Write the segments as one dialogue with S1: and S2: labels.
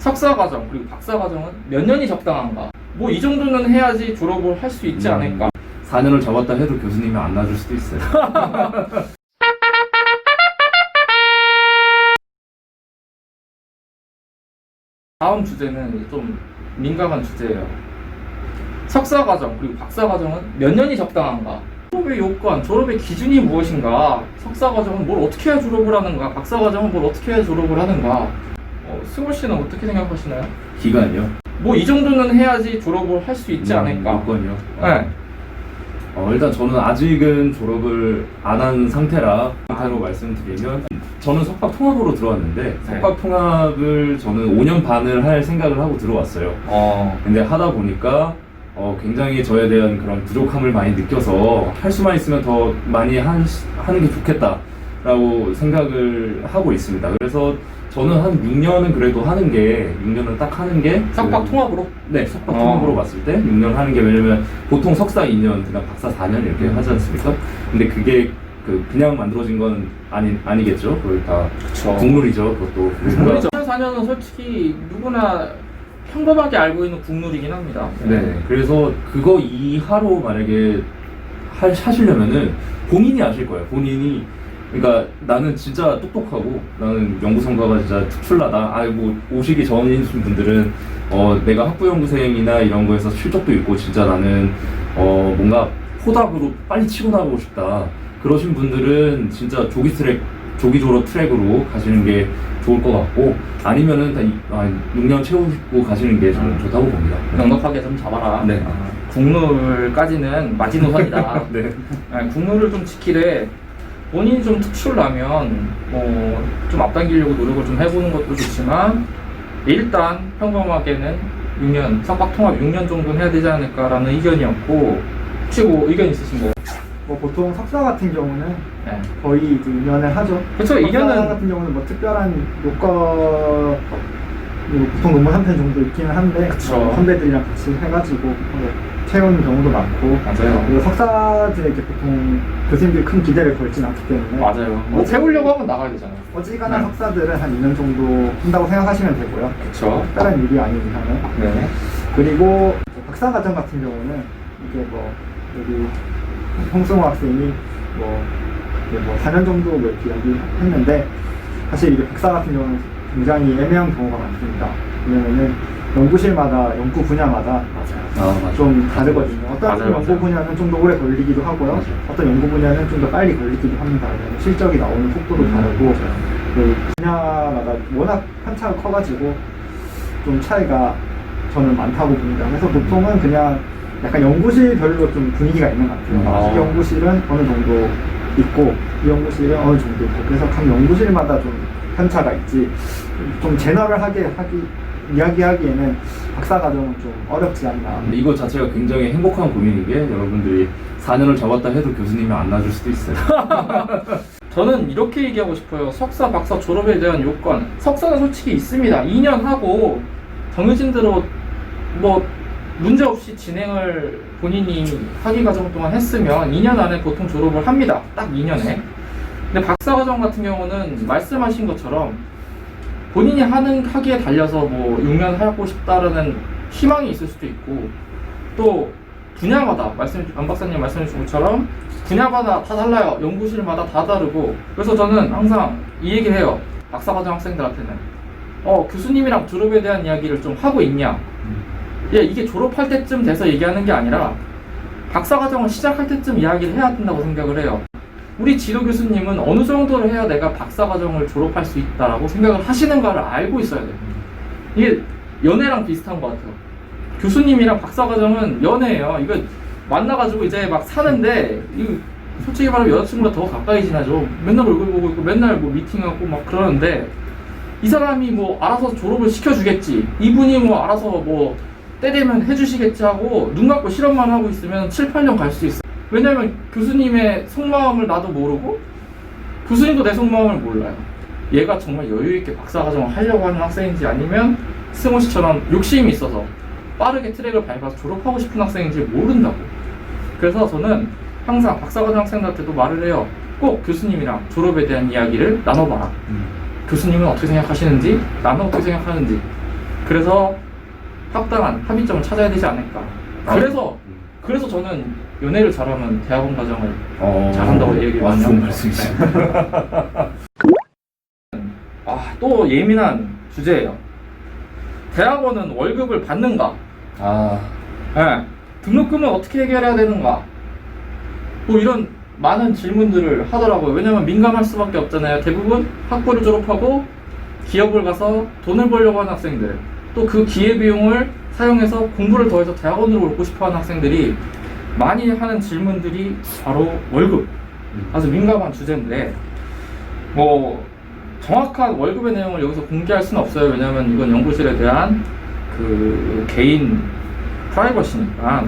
S1: 석사과정 그리고 박사과정은 몇 년이 적당한가? 뭐 이 정도는 해야지 졸업을 할 수 있지 않을까?
S2: 4년을 잡았다 해도 교수님이 안 놔줄 수도 있어요.
S1: 다음 주제는 좀 민감한 주제예요. 석사과정 그리고 박사과정은 몇 년이 적당한가? 졸업의 요건, 졸업의 기준이 무엇인가? 석사과정은 뭘 어떻게 해야 졸업을 하는가? 박사과정은 뭘 어떻게 해야 졸업을 하는가? 승호 씨는 어떻게 생각하시나요?
S2: 기간이요?
S1: 뭐 이 정도는 해야지 졸업을 할 수 있지 않을까?
S2: 요건이요?
S1: 네.
S2: 일단 저는 아직은 졸업을 안 한 상태로 말씀드리면, 저는 석박 통합으로 들어왔는데 석박 통합을 저는 5년 반을 할 생각을 하고 들어왔어요. 근데 하다 보니까 굉장히 저에 대한 그런 부족함을 많이 느껴서 할 수만 있으면 더 많이 하는 게 좋겠다라고 생각을 하고 있습니다. 그래서 저는 한 6년은 그래도 6년은 딱 하는 게
S1: 석박 통합으로?
S2: 네, 석박 통합으로 봤을 때 6년 하는 게, 왜냐면 보통 석사 2년, 그다음 박사 4년 이렇게 하지 않습니까? 근데 그게 그냥 만들어진 건 아니겠죠. 그걸 다 국룰이죠. 그것도
S1: 국룰이죠. 4년은 솔직히 누구나 평범하게 알고 있는 국룰이긴 합니다.
S2: 네, 그래서 그거 이하로 만약에 하시려면은 본인이 아실 거예요. 본인이. 그러니까 나는 진짜 똑똑하고 나는 연구 성과가 진짜 특출나다. 뭐 오시기 전인 분들은 내가 학부연구생이나 이런 거에서 실적도 있고 진짜 나는 뭔가 포답으로 빨리 치고 나가고 싶다. 그러신 분들은 진짜 조기 졸업 트랙으로 가시는 게 좋을 것 같고, 아니면은 6년 채우고 가시는 게 저는 좋다고 봅니다.
S1: 넉넉하게 좀 잡아라.
S2: 네.
S1: 국룰까지는 마지노선이다.
S2: 네.
S1: 국룰을 좀 지키되 본인이 좀 특출나면 좀 앞당기려고 노력을 좀 해보는 것도 좋지만, 일단 평범하게는 6년, 석박 통합 6년 정도는 해야 되지 않을까라는 의견이었고, 혹시 뭐 의견 있으신 거?
S3: 뭐 보통 석사 같은 경우는
S1: 네.
S3: 거의 이제 2년을 하죠.
S1: 그렇죠.
S3: 석사
S1: 2년은
S3: 같은 경우는 뭐 특별한 요건, 보통 논문 한 편 정도 있기는 한데,
S1: 그쵸.
S3: 선배들이랑 같이 해가지고 채우는 경우도 많고,
S1: 맞아요.
S3: 그리고 석사들에게 보통 교수님들이 큰 기대를 걸진 않기 때문에,
S1: 맞아요. 뭐 채우려고 하면 나가야 되잖아요.
S3: 어지간한
S1: 네.
S3: 석사들은 한 2년 정도 한다고 생각하시면 되고요.
S1: 그렇죠.
S3: 특별한 일이 아닌 이상은.
S1: 네.
S3: 그리고 박사과정 같은 경우는 이게 뭐 여기 홍승호 학생이 이게 4년 정도 뭐 이렇게 이야기했는데, 사실 이게 박사 같은 경우는 굉장히 애매한 경우가 많습니다. 왜냐면은 연구실마다 연구 분야마다 좀 다르거든요. 어떤
S1: 맞아요,
S3: 연구 분야는 좀 더 오래 걸리기도 하고요.
S2: 맞아요.
S3: 어떤 연구 분야는 좀 더 빨리 걸리기도 합니다. 왜냐면 실적이 나오는 속도도 다르고, 그 분야마다 워낙 편차가 커가지고 좀 차이가 저는 많다고 봅니다. 그래서 보통은 그냥 약간 연구실별로 좀 분위기가 있는 것 같아요. 이 연구실은 어느 정도 있고 이 연구실은 어느 정도 있고, 그래서 각 연구실마다 좀 편차가 있지, 좀 제너럴하게 이야기하기에는 박사과정은 좀 어렵지 않나.
S2: 근데 이거 자체가 굉장히 행복한 고민인 게, 여러분들이 4년을 잡았다 해도 교수님이 안 놔줄 수도 있어요.
S1: 저는 이렇게 얘기하고 싶어요. 석사, 박사 졸업에 대한 요건. 석사는 솔직히 있습니다. 2년 하고 정해진 대로 뭐 문제없이 진행을 본인이 학위 과정 동안 했으면 2년 안에 보통 졸업을 합니다. 딱 2년에. 근데 박사 과정 같은 경우는 말씀하신 것처럼 본인이 하기에 달려서 뭐 6년 하고 싶다라는 희망이 있을 수도 있고, 또 분야마다 안 박사님 말씀해 주신 것처럼 분야마다 다 달라요. 연구실마다 다 다르고. 그래서 저는 항상 이 얘기를 해요. 박사과정 학생들한테는 교수님이랑 졸업에 대한 이야기를 좀 하고 있냐. 이게 졸업할 때쯤 돼서 얘기하는 게 아니라 박사과정을 시작할 때쯤 이야기를 해야 된다고 생각을 해요. 우리 지도 교수님은 어느 정도를 해야 내가 박사과정을 졸업할 수 있다라고 생각을 하시는가를 알고 있어야 돼요. 이게 연애랑 비슷한 것 같아요. 교수님이랑 박사과정은 연애예요. 이거 만나가지고 이제 막 사는데, 이거 솔직히 말하면 여자친구가 더 가까이 지나죠. 맨날 얼굴 보고 있고 맨날 뭐 미팅하고 막 그러는데, 이 사람이 뭐 알아서 졸업을 시켜주겠지, 이분이 뭐 알아서 뭐 때 되면 해주시겠지 하고 눈 감고 실험만 하고 있으면 7, 8년 갈 수 있어요. 왜냐면 교수님의 속마음을 나도 모르고 교수님도 내 속마음을 몰라요. 얘가 정말 여유있게 박사과정을 하려고 하는 학생인지, 아니면 승호 씨처럼 욕심이 있어서 빠르게 트랙을 밟아서 졸업하고 싶은 학생인지 모른다고. 그래서 저는 항상 박사과정 학생들한테도 말을 해요. 꼭 교수님이랑 졸업에 대한 이야기를 나눠봐라. 교수님은 어떻게 생각하시는지, 나는 어떻게 생각하는지. 그래서 합당한 합의점을 찾아야 되지 않을까. 그래서 저는 연애를 잘하면 대학원 과정을 잘한다고 얘기를 많이
S2: 좋은
S1: 합니다.
S2: 말씀이시죠.
S1: 또 예민한 주제예요. 대학원은 월급을 받는가? 네. 등록금은 어떻게 해결해야 되는가? 뭐 이런 많은 질문들을 하더라고요. 왜냐면 민감할 수밖에 없잖아요. 대부분 학부를 졸업하고 기업을 가서 돈을 벌려고 하는 학생들, 또 그 기회비용을 사용해서 공부를 더해서 대학원으로 오고 싶어하는 학생들이 많이 하는 질문들이 바로 월급. 아주 민감한 주제인데 뭐 정확한 월급의 내용을 여기서 공개할 수는 없어요. 왜냐하면 이건 연구실에 대한 그 개인 프라이버시니까.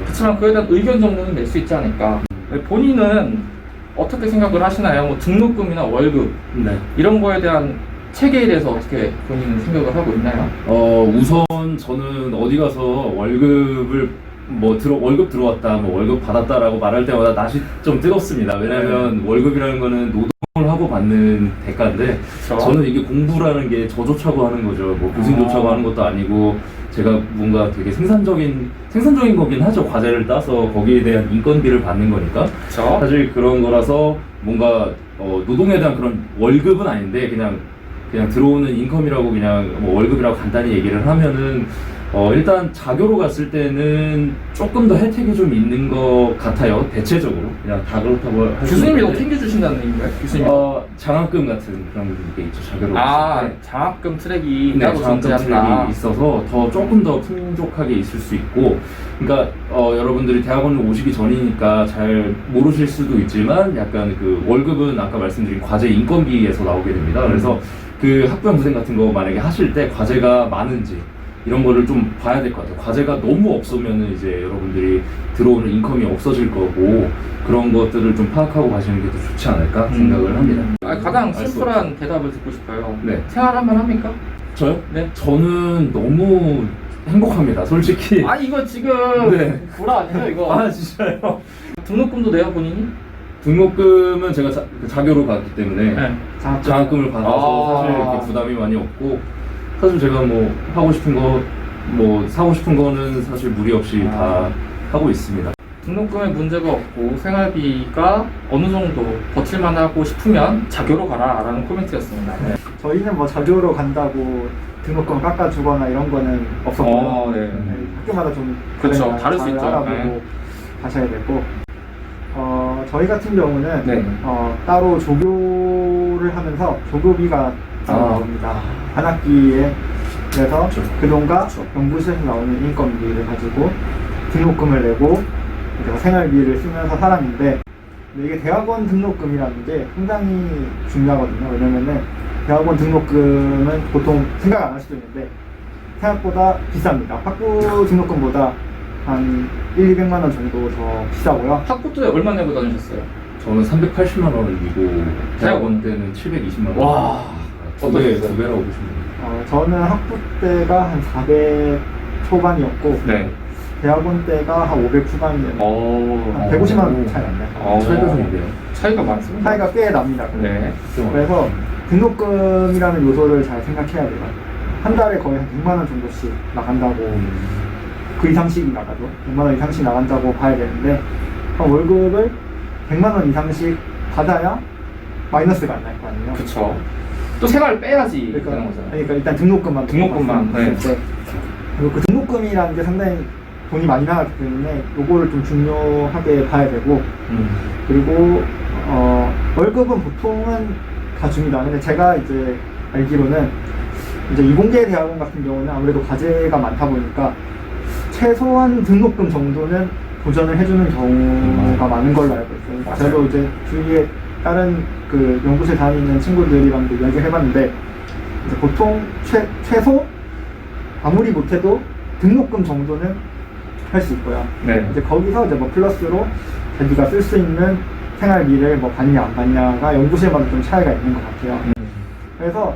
S1: 그렇지만 그에 대한 의견 정도는 낼 수 있지 않을까. 본인은 어떻게 생각을 하시나요? 뭐 등록금이나 월급 이런 거에 대한 체계에 대해서 어떻게 본인은 생각을 하고 있나요?
S2: 우선 저는 어디 가서 월급을 월급 들어왔다, 월급 받았다라고 말할 때마다 낯이 좀 뜨겁습니다. 왜냐면 월급이라는 거는 노동을 하고 받는 대가인데,
S1: 그쵸.
S2: 저는 이게 공부라는 게 저조차고 하는 거죠. 뭐 교수님조차고 하는 것도 아니고, 제가 뭔가 되게 생산적인 거긴 하죠. 과제를 따서 거기에 대한 인건비를 받는 거니까.
S1: 그쵸.
S2: 사실 그런 거라서 뭔가 노동에 대한 그런 월급은 아닌데 그냥 들어오는 인컴이라고 그냥 뭐 월급이라고 간단히 얘기를 하면은 일단 자교로 갔을 때는 조금 더 혜택이 좀 있는 것 같아요. 대체적으로 그냥 다 그렇다고 할
S1: 교수님이 더
S2: 수는 있는데.
S1: 챙겨주신다는 얘기인가요? 교수님.
S2: 장학금 같은 그런 게 있죠. 자교로 갔을 때.
S1: 장학금 트랙이
S2: 네,
S1: 따로
S2: 장학금
S1: 존재한다.
S2: 트랙이 있어서 조금 더 풍족하게 있을 수 있고, 그러니까 여러분들이 대학원을 오시기 전이니까 잘 모르실 수도 있지만 약간 그 월급은 아까 말씀드린 과제 인건비에서 나오게 됩니다. 그래서 그 학부형부생 같은 거 만약에 하실 때 과제가 많은지 이런 거를 좀 봐야 될 것 같아요. 과제가 너무 없으면은 이제 여러분들이 들어오는 인컴이 없어질 거고, 그런 것들을 좀 파악하고 가시는 게 더 좋지 않을까 생각을 합니다.
S1: 가장
S2: 알수
S1: 심플한 대답을 듣고 싶어요.
S2: 네.
S1: 생활 한번 합니까?
S2: 저요?
S1: 네.
S2: 저는 너무 행복합니다, 솔직히.
S1: 이거 지금
S2: 네.
S1: 구라 아니죠 이거?
S2: 진짜요?
S1: 등록금도 내요 본인이?
S2: 등록금은 제가 자교로 갔기 때문에
S1: 네.
S2: 장학금을 받아서 사실 이렇게 부담이 많이 없고, 사실 제가 뭐 하고 싶은 거, 뭐 사고 싶은 거는 사실 무리 없이 다 하고 있습니다.
S1: 등록금에 문제가 없고 생활비가 어느 정도 버틸만 하고 싶으면 자교로 가라 라는 코멘트였습니다. 네.
S3: 저희는 뭐 자교로 간다고 등록금 깎아주거나 이런 거는 없었고요.
S1: 네.
S3: 네, 학교마다 좀
S1: 그렇죠. 다를 수
S3: 잘
S1: 있죠.
S3: 알아보고
S1: 네.
S3: 가셔야 되고, 저희 같은 경우는
S1: 네.
S3: 따로 조교를 하면서 조교비가 따로 나옵니다. 한 학기에. 그래서
S2: 그렇죠.
S3: 그 돈과
S2: 그렇죠.
S3: 연구실에서 나오는 인건비를 가지고 등록금을 내고 그래서 생활비를 쓰면서 살았는데, 근데 이게 대학원 등록금이라는 게 상당히 중요하거든요. 왜냐면은 대학원 등록금은 보통 생각 안 할 수도 있는데 생각보다 비쌉니다. 학부 등록금보다 한 1, 200만 원 정도 더 비싸고요.
S1: 학부 때 얼마 내고 다니셨어요?
S2: 저는 380만 원이고 대학원 때는 720만 원.
S1: 와,
S2: 두 배라고 보시면 됩니다.
S3: 저는 학부 때가 한 400 초반이었고
S1: 네.
S3: 대학원 때가 한 500 후반이었고 한 150만 원 차이 납니다.
S2: 차이가 좀 있네요.
S1: 차이가 많습니다.
S3: 차이가 꽤 납니다.
S1: 네.
S3: 그래서 등록금이라는 요소를 잘 생각해야 돼요. 한 달에 거의 한 6만 원 정도씩 나간다고, 그 이상씩 나가죠. 6만 원 이상씩 나간다고 봐야 되는데, 월급을 100만 원 이상씩 받아야 마이너스가 안 날 거 아니에요.
S1: 그쵸. 또 생활을 빼야지 되는
S3: 그러니까,
S1: 거잖아요.
S3: 그러니까 일단 등록금만
S1: 네.
S3: 봤을 때, 그리고 그 등록금이라는 게 상당히 돈이 많이 나가기 때문에 요거를 좀 중요하게 봐야 되고, 그리고 월급은 보통은 다 줍니다. 근데 제가 이제 알기로는 이제 이공계 대학원 같은 경우는 아무래도 과제가 많다 보니까 최소한 등록금 정도는 보전을 해주는 경우가 많은 걸로 알고 있어요.
S1: 맞아요.
S3: 저도 이제 주위에 다른 그 연구실 다니는 친구들이랑도 이야기를 해봤는데, 이제 보통 최소 아무리 못해도 등록금 정도는 할 수 있고요.
S1: 네.
S3: 이제 거기서 이제 뭐 플러스로 자기가 쓸 수 있는 생활비를 뭐 받냐 안 받냐가 연구실마다 좀 차이가 있는 것 같아요. 그래서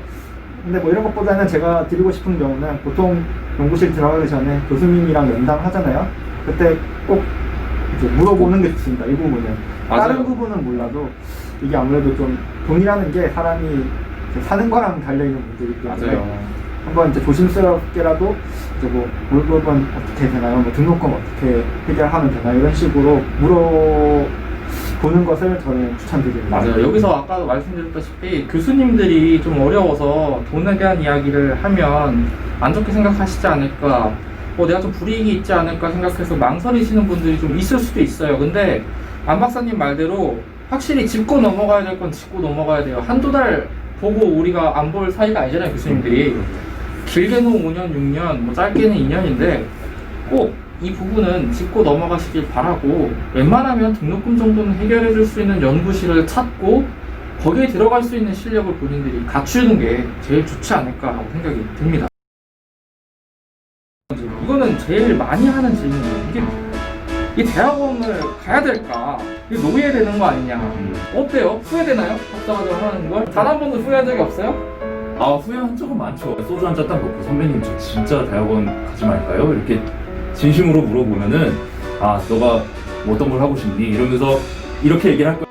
S3: 근데 뭐 이런 것보다는 제가 드리고 싶은 경우는, 보통 연구실 들어가기 전에 교수님이랑 면담하잖아요. 그때 꼭 이제 물어보는 게 좋습니다. 이 부분은.
S1: 맞아요.
S3: 다른 부분은 몰라도 이게 아무래도 좀 돈이라는 게 사람이 이제 사는 거랑 달려있는 문제이기 때문에
S1: 맞아요.
S3: 한번 이제 조심스럽게라도 이제 뭐 월급은 어떻게 되나요? 뭐 등록금 어떻게 해결하면 되나요? 이런 식으로 물어보는 것을 저는 추천드립니다.
S1: 맞아요. 여기서 아까도 말씀드렸다시피 교수님들이 좀 어려워서 돈에 대한 이야기를 하면 안 좋게 생각하시지 않을까, 내가 좀 불이익이 있지 않을까 생각해서 망설이시는 분들이 좀 있을 수도 있어요. 근데 안 박사님 말대로 확실히 짚고 넘어가야 될 건 짚고 넘어가야 돼요. 한두 달 보고 우리가 안 볼 사이가 아니잖아요, 교수님들이. 길게는 5년, 6년, 뭐 짧게는 2년인데 꼭 이 부분은 짚고 넘어가시길 바라고, 웬만하면 등록금 정도는 해결해 줄 수 있는 연구실을 찾고 거기에 들어갈 수 있는 실력을 본인들이 갖추는 게 제일 좋지 않을까라고 생각이 듭니다. 이거는 제일 많이 하는 질문이에요. 이 대학원을 가야 될까? 이게 노예되는 거 아니냐? 어때요? 후회되나요? 박사과정 하는 걸? 단 한 번도 후회한 적이 없어요?
S2: 아, 후회한 적은 많죠. 소주 한 잔 딱 먹고 선배님 저 진짜 대학원 가지 말까요? 이렇게 진심으로 물어보면은, 아, 너가 뭐 어떤 걸 하고 싶니? 이러면서 이렇게 얘기를 할 거야.